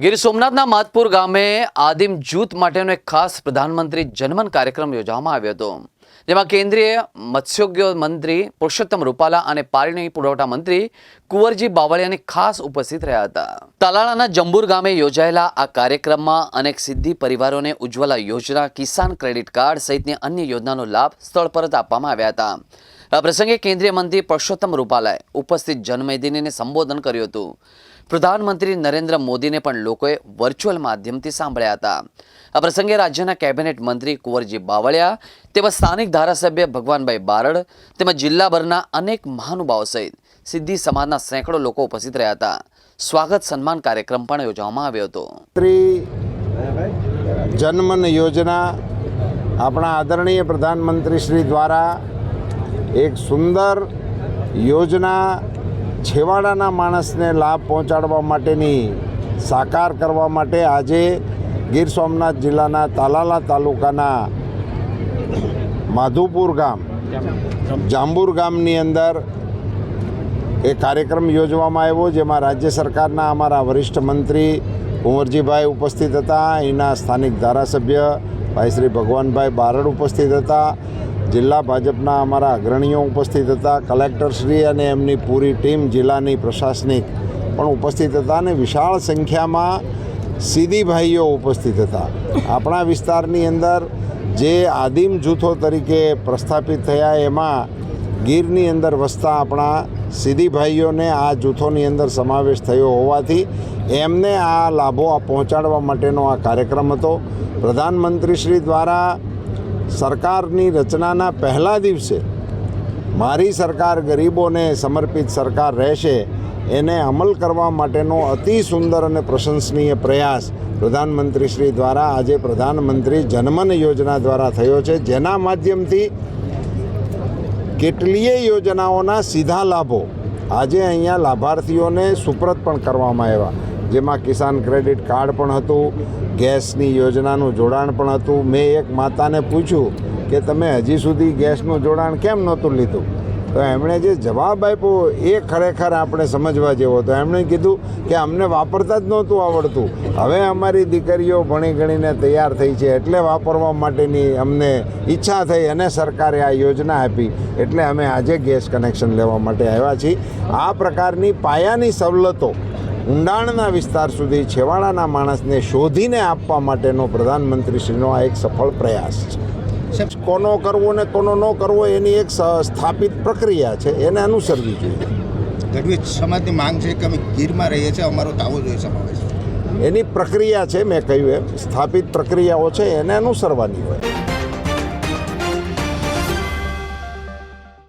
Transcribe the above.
ગીર સોમનાથના માધપુર ગામે આદિમ જૂથ માટેનો એક ખાસ પ્રધાનમંત્રી જનમન કાર્યક્રમ યોજવામાં આવ્યો હતો, જેમાં કેન્દ્રીય મત્સ્યોદ્યોગ મંત્રી પુરુષોત્તમ રૂપાલા અને પાણી પુરવઠા મંત્રી કુંવરજી બાવળિયાની ખાસ ઉપસ્થિત રહ્યા હતા. તાલાળાના જંબુર ગામે યોજાયેલા આ કાર્યક્રમમાં અનેક સિદ્ધિ પરિવારોને ઉજ્જવલા યોજના, કિસાન ક્રેડિટ કાર્ડ સહિતની અન્ય યોજનાનો લાભ સ્થળ પર જ આપવામાં આવ્યા હતા. આ પ્રસંગે કેન્દ્રીય મંત્રી પુરુષોત્તમ રૂપાલાએ ઉપસ્થિત જનમેદનીને સંબોધન કર્યું હતું. પ્રધાનમંત્રી નરેન્દ્ર મોદીને પણ લોકોએ વર્ચ્યુઅલ માધ્યમથી સાંભળ્યા હતા. આ પ્રસંગે રાજ્યના કેબિનેટ મંત્રી કુંવરજી બાવળિયા તેમજ સ્થાનિક ધારાસભ્ય ભગવાનભાઈ બારડ તેમજ જિલ્લાભરના અનેક મહાનુભાવો સહિત સિદ્ધિ સમાજના સેંકડો લોકો ઉપસ્થિત રહ્યા હતા. સ્વાગત સન્માન કાર્યક્રમ પણ યોજવામાં આવ્યો હતો. જનમન યોજના આપણા આદરણીય પ્રધાનમંત્રી શ્રી દ્વારા એક સુંદર યોજના છેવાડાના માણસને લાભ પહોંચાડવા માટેની સાકાર કરવા માટે આજે ગીર સોમનાથ જિલ્લાના તાલાલા તાલુકાના માધુપુર ગામ જાંબુર ગામની અંદર એક કાર્યક્રમ યોજવામાં આવ્યો, જેમાં રાજ્ય સરકારના અમારા વરિષ્ઠ મંત્રી કુંવરજીભાઈ ઉપસ્થિત હતા. અહીંના સ્થાનિક ધારાસભ્ય ભાઈ શ્રી ભગવાનભાઈ બારડ ઉપસ્થિત હતા. જિલ્લા ભાજપના અમારા અગ્રણીઓ ઉપસ્થિત હતા. કલેક્ટરશ્રી અને એમની પૂરી ટીમ જિલ્લાની પ્રશાસનિક પણ ઉપસ્થિત હતા અને વિશાળ સંખ્યામાં સીદીભાઈઓ ઉપસ્થિત હતા. આપણા વિસ્તારની અંદર જે આદિમ જૂથો તરીકે પ્રસ્થાપિત થયા એમાં ગીરની અંદર વસતા આપણા સીદીભાઈઓને આ જૂથોની અંદર સમાવેશ થયો હોવાથી એમને આ લાભો પહોંચાડવા માટેનો આ કાર્યક્રમ હતો. પ્રધાનમંત્રીશ્રી દ્વારા સરકારની રચનાના પહેલા દિવસે મારી સરકાર ગરીબોને સમર્પિત સરકાર રહેશે એને અમલ કરવા માટેનો અતિ સુંદર અને પ્રશંસનીય પ્રયાસ પ્રધાનમંત્રીશ્રી દ્વારા આજે પ્રધાનમંત્રી જનમન યોજના દ્વારા થયો છે, જેના માધ્યમથી કેટલીય યોજનાઓના સીધા લાભો આજે અહીંયા લાભાર્થીઓને સુપ્રત પણ કરવામાં આવ્યા, જેમાં કિસાન ક્રેડિટ કાર્ડ પણ હતું, ગેસની યોજનાનું જોડાણ પણ હતું. મેં એક માતાને પૂછ્યું કે તમે હજી સુધી ગેસનું જોડાણ કેમ નહોતું લીધું, તો એમણે જે જવાબ આપ્યો એ ખરેખર આપણે સમજવા જેવો હતો. એમણે કીધું કે અમને વાપરતા જ નહોતું આવડતું, હવે અમારી દીકરીઓ ભણી ગણીને તૈયાર થઈ છે એટલે વાપરવા માટેની અમને ઈચ્છા થઈ અને સરકારે આ યોજના આપી એટલે અમે આજે ગેસ કનેક્શન લેવા માટે આવ્યા છીએ. આ પ્રકારની પાયાની સવલતો ઊંડાણના વિસ્તાર સુધી છેવાડાના માણસને શોધીને આપવા માટેનો પ્રધાનમંત્રીશ્રીનો આ એક સફળ પ્રયાસ છે. કોનો કરવો ને કોનો ન કરવો એની એક સ્થાપિત પ્રક્રિયા છે, એને અનુસરવી જોઈએ. ગઢવી સમાજની માંગ છે કે અમે ગીરમાં રહીએ છીએ, અમારો તાવો જોઈએ સમાવેશ. એની પ્રક્રિયા છે, મેં કહ્યું એમ સ્થાપિત પ્રક્રિયાઓ છે એને અનુસરવાની હોય.